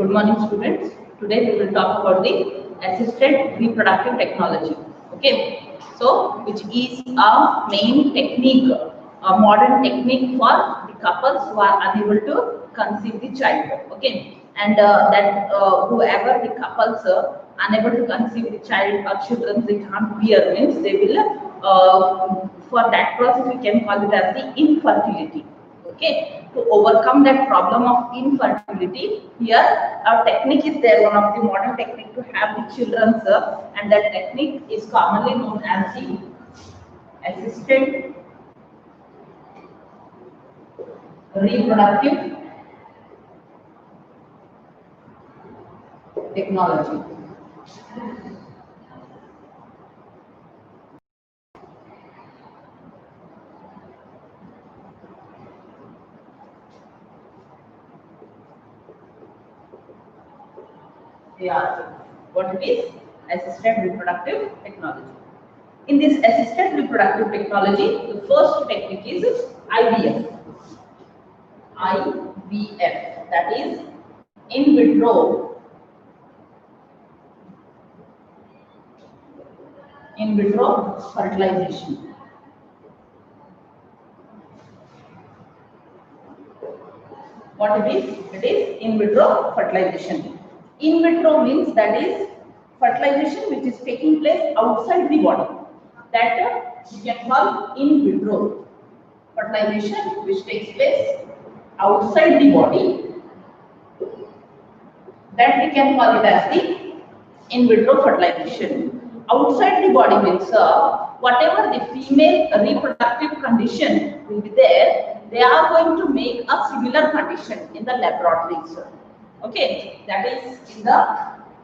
Good morning, students. Today we will talk about the assisted reproductive technology. Okay, so which is a main technique, a modern technique for the couples who are unable to conceive the child. Okay, and whoever the couples unable to conceive the child or children they can't bear means they will for that process we can call it as the infertility. Okay, to overcome that problem of infertility, here our technique is there, one of the modern technique to have the children, and that technique is commonly known as the assisted reproductive technology. Yeah, what it is? Assisted reproductive technology. In this assisted reproductive technology, the first technique is IVF. IVF, that is in vitro fertilization. What it is? It is in vitro fertilization. In vitro means that is fertilization which is taking place outside the body. That you can call in vitro fertilization which takes place outside the body. That we can call it as the in vitro fertilization. Outside the body means whatever the female reproductive condition will be there, they are going to make a similar condition in the laboratories. Okay, that is in the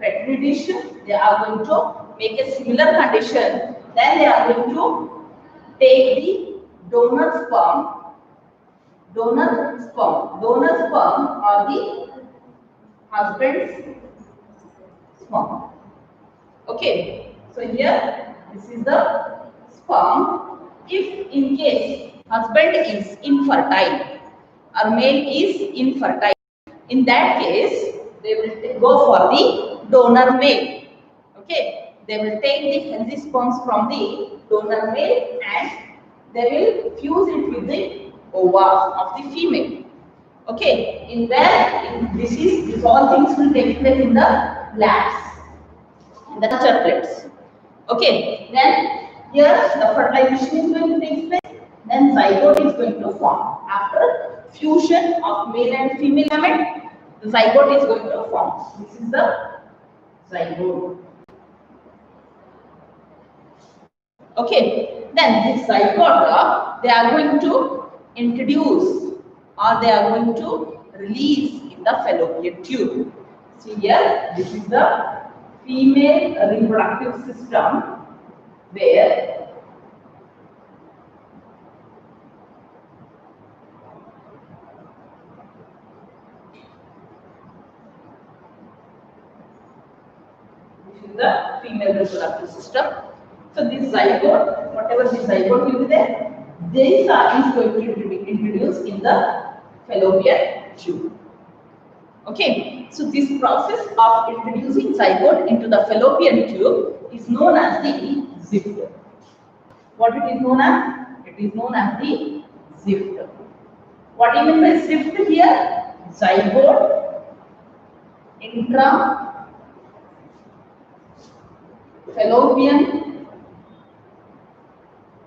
petri dish, they are going to make a similar condition. Then they are going to take the donor sperm or the husband's sperm. Okay, so here this is the sperm. If in case husband is infertile or male is infertile, in that case they will go for the donor male. Okay, they will take the healthy sperms from the donor male and they will fuse it with the ova of the female. Okay, in where this all things will take place in the labs, in the culture plates. Okay, then here the fertilization is going to take place. Then zygote is going to form after fusion of male and female gamete. The zygote is going to form. This is the zygote. Okay, then this zygote they are going to introduce or they are going to release in the fallopian tube. See here, this is the female reproductive system where this is the female reproductive system. So this zygote, whatever this zygote will be there, this is going to be introduced in the fallopian tube. Okay, so this process of introducing zygote into the fallopian tube is known as the zift. What it is known as? It is known as the zift. What do you mean by zift here? Zygote intra-fallopian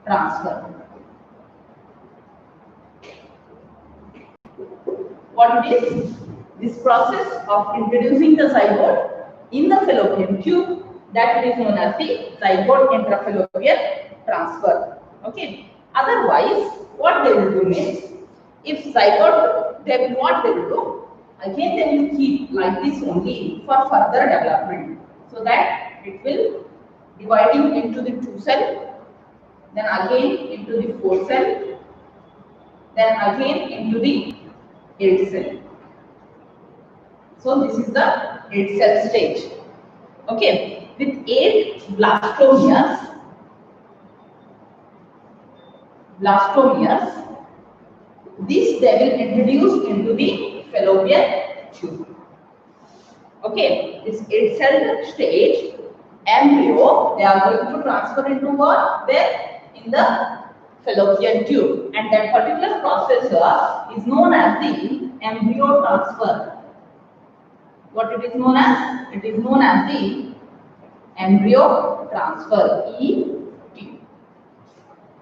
transfer. What it is? This process of introducing the zygote in the fallopian tube, that is known as the zygote intrafallopian transfer. Okay. Otherwise, what they will do means, if zygote, what they will do, again they will keep like this only for further development, so that it will dividing into the 2 cell, then again into the 4 cell, then again into the 8 cell. So this is the 8 cell stage. Okay, with 8 blastomeres, this they will introduce into the fallopian tube. Okay, this 8-celled stage embryo, they are going to transfer into what? Where? In the fallopian tube, and that particular process is known as the embryo transfer. What it is known as? It is known as the embryo transfer, ET.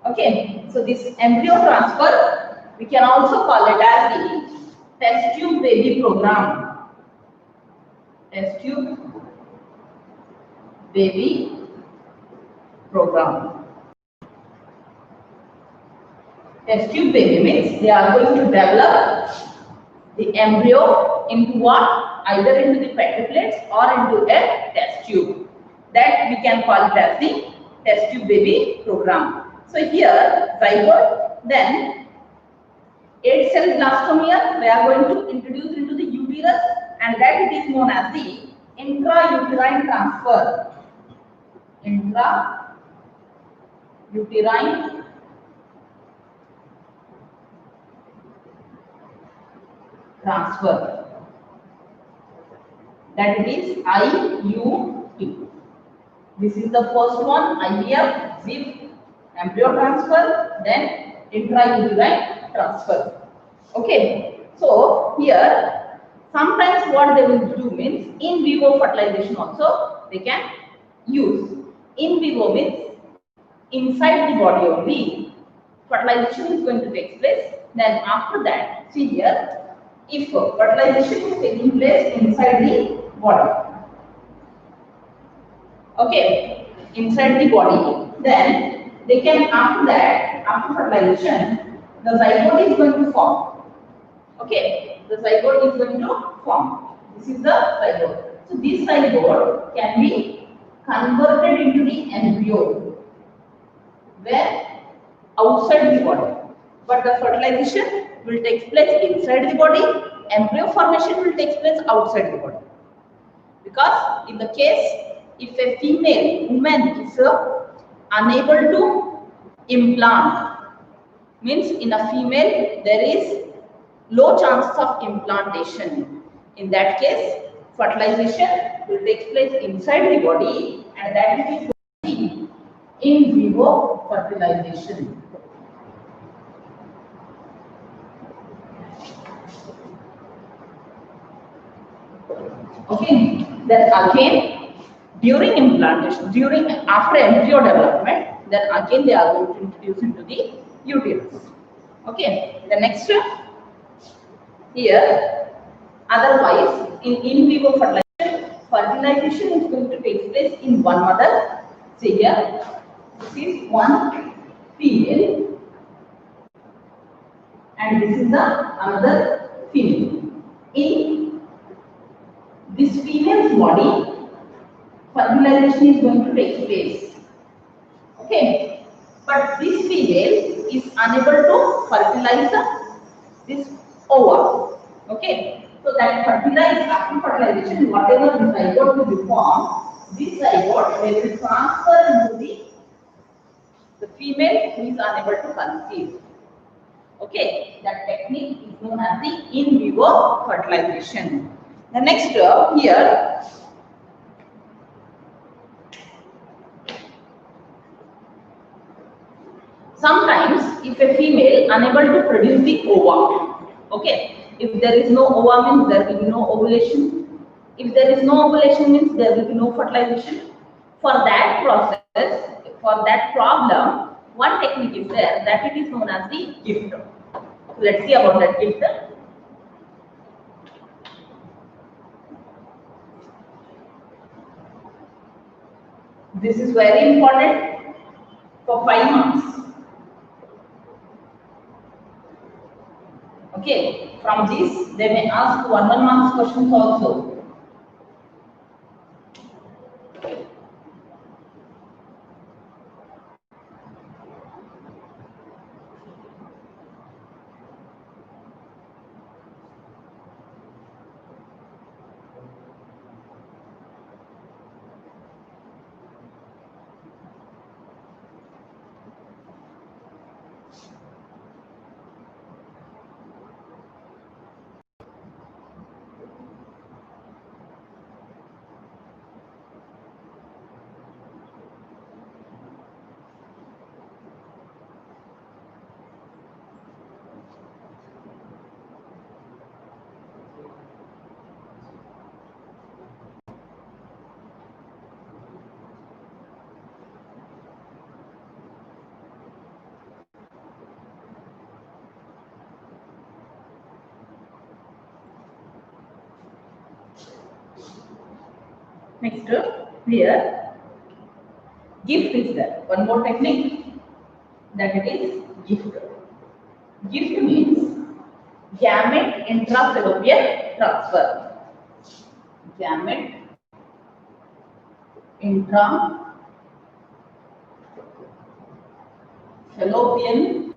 Okay, so this embryo transfer, we can also call it as the test tube baby program. Test tube baby program. Test tube baby means they are going to develop the embryo into what? Either into the petri plates or into a test tube. That we can call it as the test tube baby program. So here zygote, then 8-cell blastomere they are going to introduce into the uterus, and that it is known as the intrauterine transfer. Intrauterine transfer. That it is IUT. This is the first one, IVF, ZIP, embryo transfer, then intrauterine transfer. Okay, so here sometimes what they will do means in vivo fertilization also they can use. In vivo means inside the body only fertilization is going to take place. Then after that, see here, if fertilization is taking place inside the body, okay, inside the body, then they can, after that, after fertilization, the zygote is going to form. Okay, the zygote is going to form. This is the zygote. So this zygote can be converted into the embryo, where outside the body. But the fertilization will take place inside the body. Embryo formation will take place outside the body. Because in the case, if a female woman is unable to implant, means in a female there is low chance of implantation. In that case, fertilization will take place inside the body, and that is the in vivo fertilization. Okay, then again during implantation, after embryo development, then again they are going to introduce into the uterus. Okay, the next here, otherwise in vivo fertilization is going to take place in one mother. See here, this is one female and this is the another female. In this female's body, fertilization is going to take place. Okay, but this female is unable to fertilize this ova. Okay, so that after fertilization, whatever the zygote will be formed, this zygote will transfer into the female who is unable to conceive. Okay, that technique is known as the in vivo fertilization. The next here, sometimes if a female unable to produce the ova, okay, if there is no ova means there will be no ovulation. If there is no ovulation means there will be no fertilization. For that process, for that problem, one technique is there, that it is known as the gift. So let's see about that gift. This is very important for 5 months. Okay, from this they may ask 1 month questions also. Next, here, gift is there. One more technique, that it is gift. Gift means gamete intra-fallopian transfer. Gamete intra-fallopian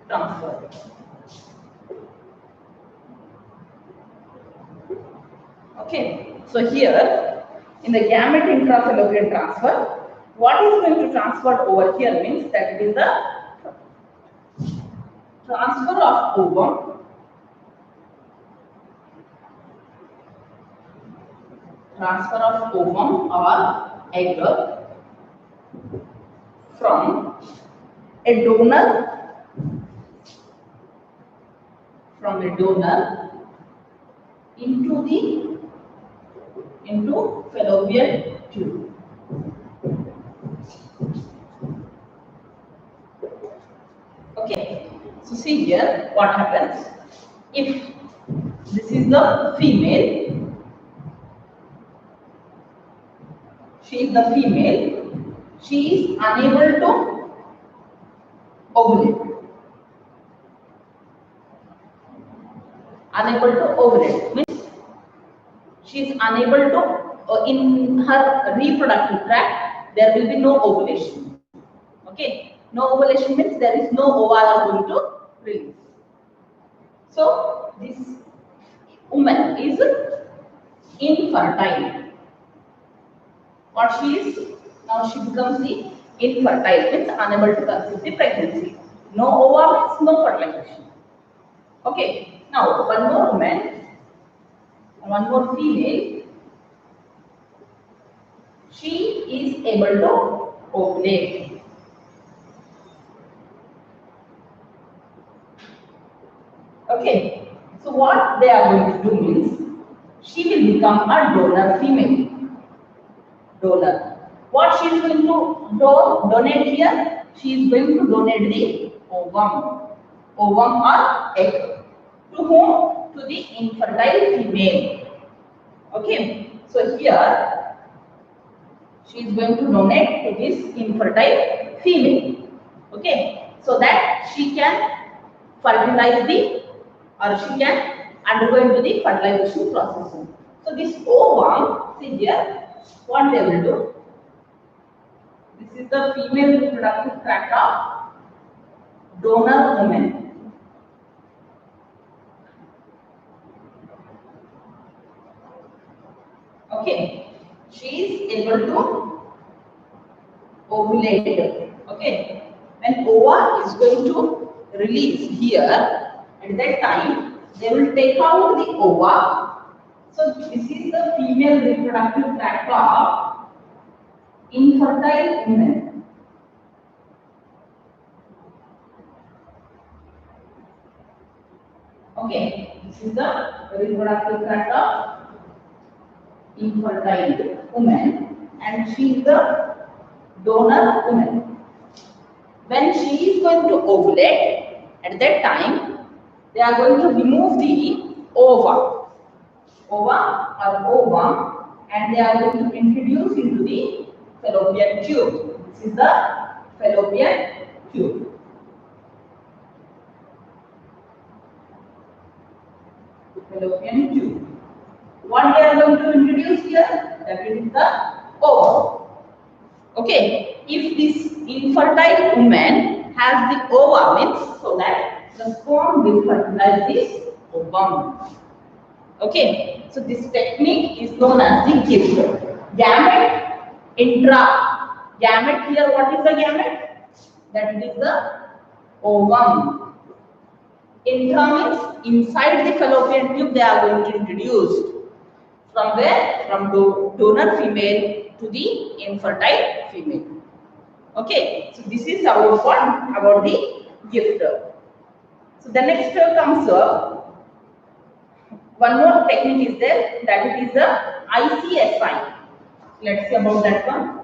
transfer. Okay, so here in the gamete intra-fallopian transfer, what is going to transfer over here means that it is the transfer of ovum or egg from a donor into fallopian tube. Okay, so see here what happens. If this is the female, she is unable to ovulate. Means she is unable to, in her reproductive tract, there will be no ovulation. Okay, no ovulation means there is no ova are going to release. So this woman is infertile. What she is? Now she becomes the infertile, means unable to conceive the pregnancy. No ova means no fertilization. Okay, now one more woman, one more female, she is able to ovulate. Okay, so what they are going to do means, she will become a donor female. Donor. What she is going to donate here? She is going to donate the ovum or egg. To whom? To the infertile female. Okay, so here she is going to donate to this infertile female. Okay, so that she can fertilize or she can undergo into the fertilization process. So this ovum, see here, what they will do? This is the female reproductive tract of donor woman. Okay, she is able to ovulate. Okay, when ova is going to release here, at that time they will take out the ova. So this is the female reproductive tract of infertile women. Okay, this is the reproductive tract of infertile woman, and she is the donor woman. When she is going to ovulate, at that time they are going to remove the ova or ovum, and they are going to introduce into the fallopian tube. This is the fallopian tube. Fallopian tube. What they are going to introduce here? That is the ovum. Okay, if this infertile woman has the ova, means so that the sperm will fertilize this ovum. Okay, so this technique is known as the gift. Gamete Gamete here, what is the gamete? That is the ovum. Intra means inside the fallopian tube they are going to introduce. From where? From donor female to the infertile female. Okay, so this is about what? About the gift. So the next comes one more technique is there, that it is the Icsi. Let's see about that one.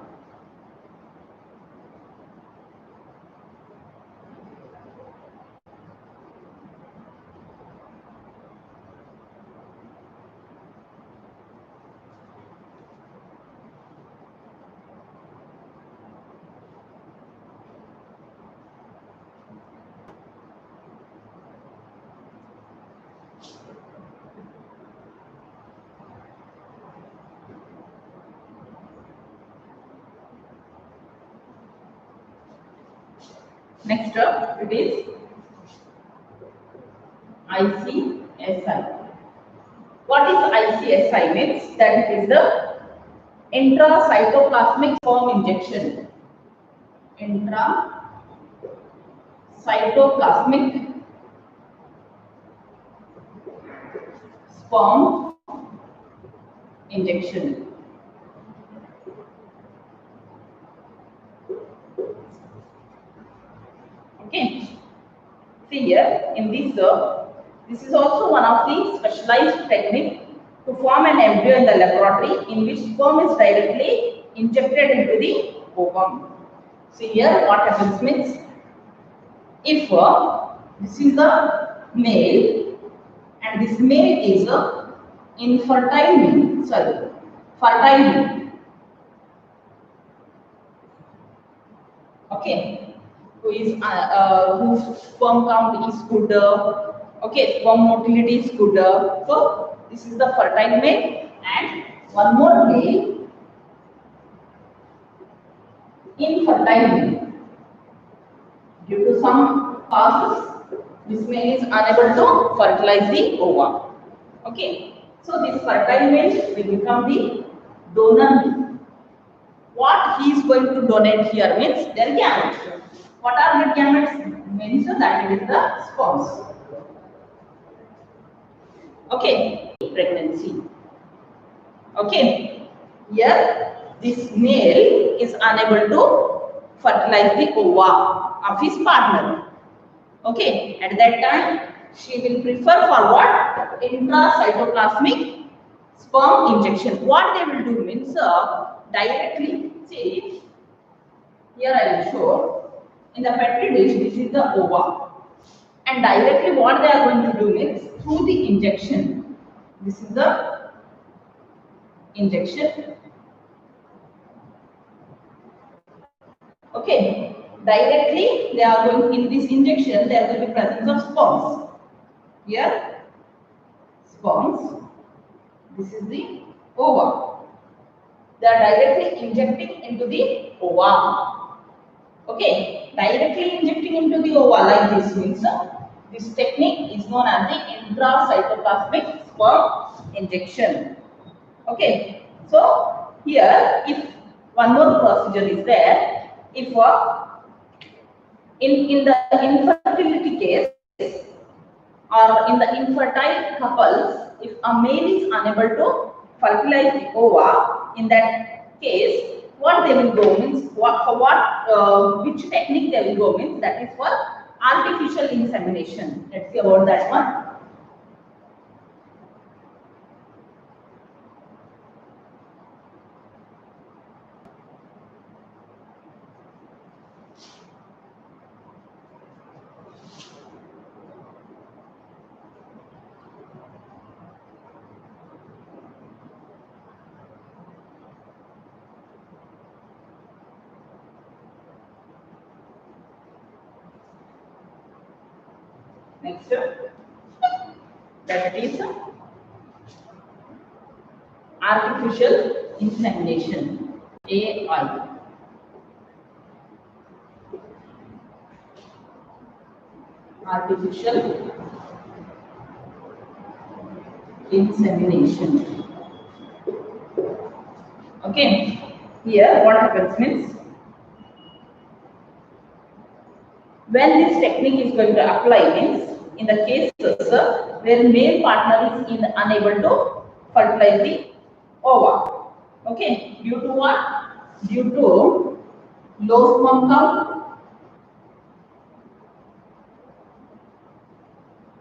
Next up, it is ICSI. What is ICSI means? That it is the intracytoplasmic sperm injection. Intracytoplasmic sperm injection. Okay. See here in this is also one of the specialized technique to form an embryo in the laboratory in which sperm is directly injected into the ovum. See here what happens means, if this is the male and this male is a fertile male, okay, whose sperm count is good, okay, sperm motility is good. So this is the fertile male, and one more male, infertile male. Due to some causes, this male is unable to fertilize the ova. Okay, so this fertile male will become the donor male. What he is going to donate here means their gametes. What are the gametes? Means that it is the sperms. Okay, pregnancy. Okay, here this male is unable to fertilize the ova of his partner. Okay, at that time she will prefer for what? Intracytoplasmic sperm injection. What they will do means directly, see here I will show in the petri dish, this is the ova, and directly what they are going to do means through the injection, this is the injection. Okay, directly they are going, in this injection there will be presence of sperms. Here sperms, this is the ova. They are directly injecting into the ova. Okay, directly injecting into the ova like this means this technique is known as the intracytoplasmic sperm injection. Okay, so here if one more procedure is there, if in the infertility case or in the infertile couples, if a male is unable to fertilize the ova, in that case what they will go means, which technique they will go means, that is for artificial insemination. Let's see about that one. Next, that is artificial insemination, AI. Artificial insemination. Okay, here what happens means, when this technique is going to apply means, in the cases where male partner is unable to fertilize the ova. Okay, due to what? Due to low sperm count.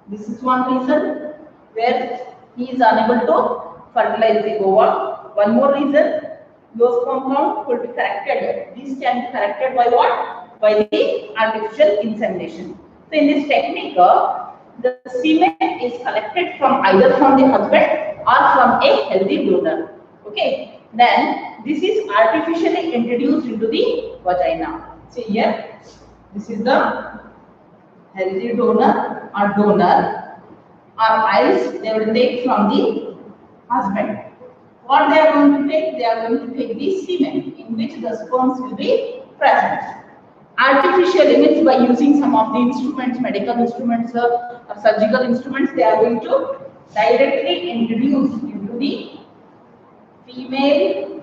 This is one reason where he is unable to fertilize the ova. One more reason, low sperm count could be corrected. This can be corrected by what? By the artificial insemination. So in this technique, the semen is collected from either from the husband or from a healthy donor. Okay, then this is artificially introduced into the vagina. See here, this is the healthy donor or else they will take from the husband. What they are going to take? They are going to take the semen in which the sperms will be present. Artificially means by using some of the instruments, medical instruments or surgical instruments, they are going to directly introduce into the female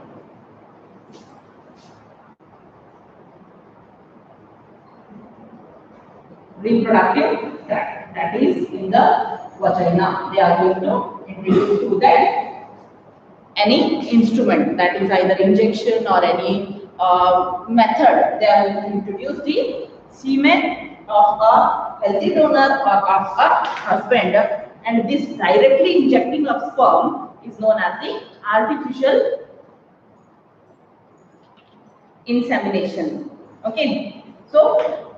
reproductive tract, that is in the vagina. They are going to introduce to that any instrument, that is either injection or any method. They are going to introduce the semen of a healthy donor or of a husband, and this directly injecting of sperm is known as the artificial insemination. Okay, so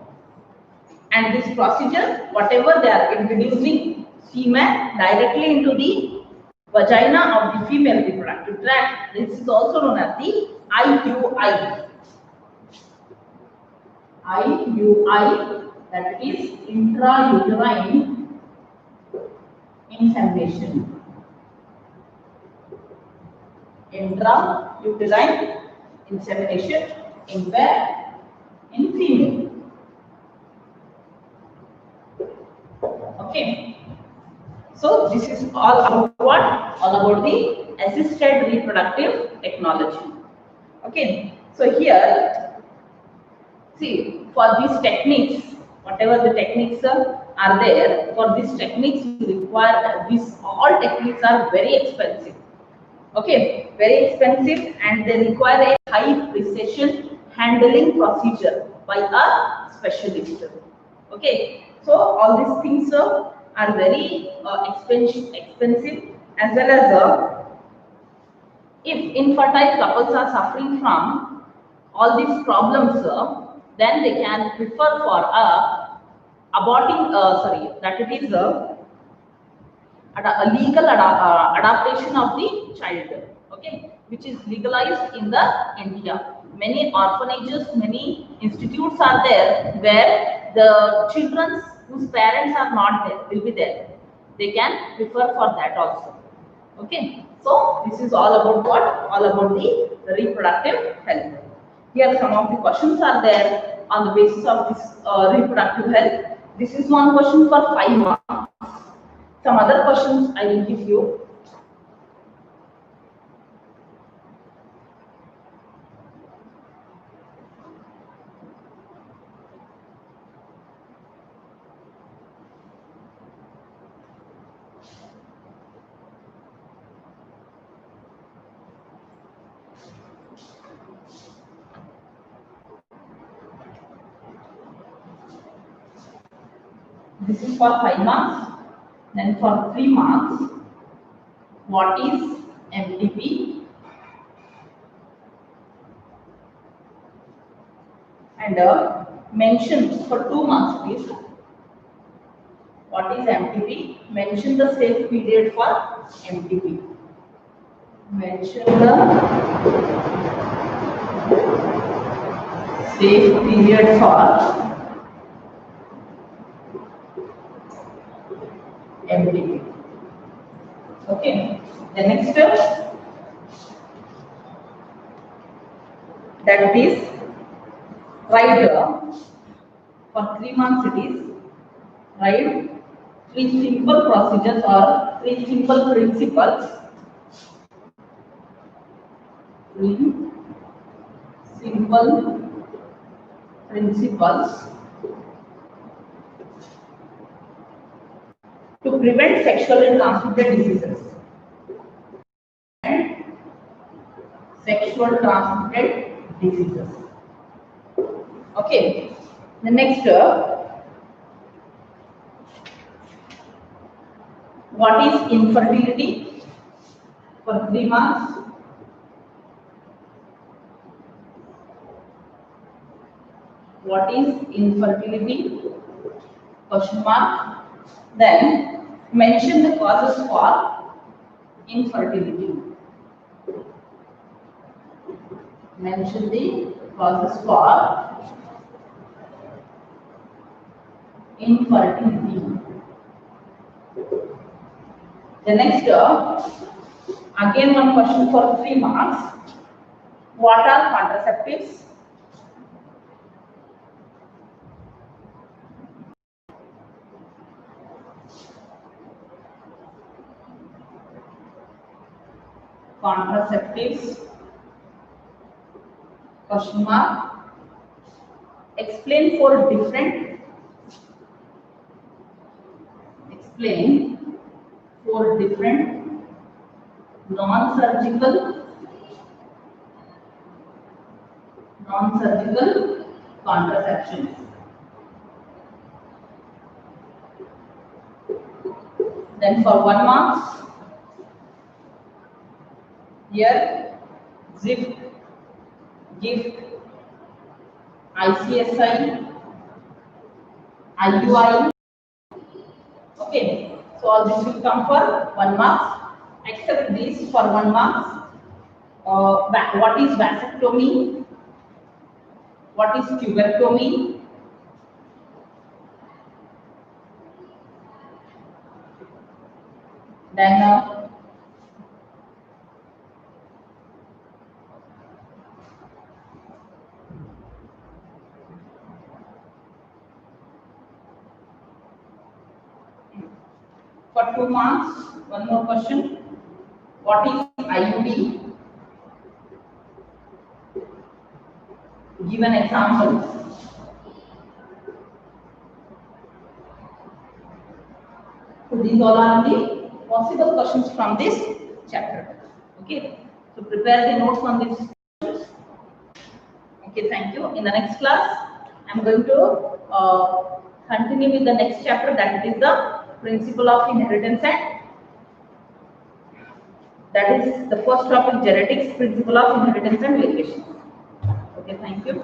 and this procedure, whatever they are introducing semen directly into the vagina of the female reproductive tract, this is also known as the IUI. IUI, that is intrauterine insemination. Intrauterine insemination in where? In female. Okay. So this is all about what? All about the assisted reproductive technology. Okay. So here, see, for these techniques, whatever the techniques are there, for these techniques you require, these all techniques are very expensive. Okay, very expensive, and they require a high precision handling procedure by a specialist. Okay, so all these things are very expensive, as well as if infertile couples are suffering from all these problems, then they can prefer for aborting, that it is a legal adaptation of the child, okay, which is legalized in the India. Many orphanages, many institutes are there where the children whose parents are not there will be there. They can prefer for that also. Okay, so this is all about what? All about the reproductive health. Here some of the questions are there on the basis of this reproductive health. This is one question for 5 marks. Some other questions I will give you. This is for 5 marks. Then for 3 marks, what is MTP? And mention for 2 marks, please. What is MTP? Mention the safe period for MTP. Mention the safe period for MTP. Okay. The next step, that is write for 3 marks it is write 3 simple procedures or 3 simple principles. 3 simple principles to prevent sexually transmitted diseases. And sexual transmitted diseases. Okay. The next, what is infertility? For 3 marks. What is infertility? Question mark. Then mention the causes for infertility. Mention the causes for infertility. The next, again one question for 3 marks. What are contraceptives? contraceptives? Question mark. Explain four different non-surgical contraceptions. Then for 1 mark, here ZIP, GIFT, ICSI, IUI. Okay, so all this will come for 1 mark. Except this for 1 mark. What is vasectomy? What is tubectomy? Then for 2 marks, one more question. What is IUD? Give an example. So these all are the possible questions from this chapter. Okay. So prepare the notes on this. Okay, thank you. In the next class, I am going to continue with the next chapter, that is the principle of inheritance, and that is the first topic, genetics, principle of inheritance and variation. Okay, thank you.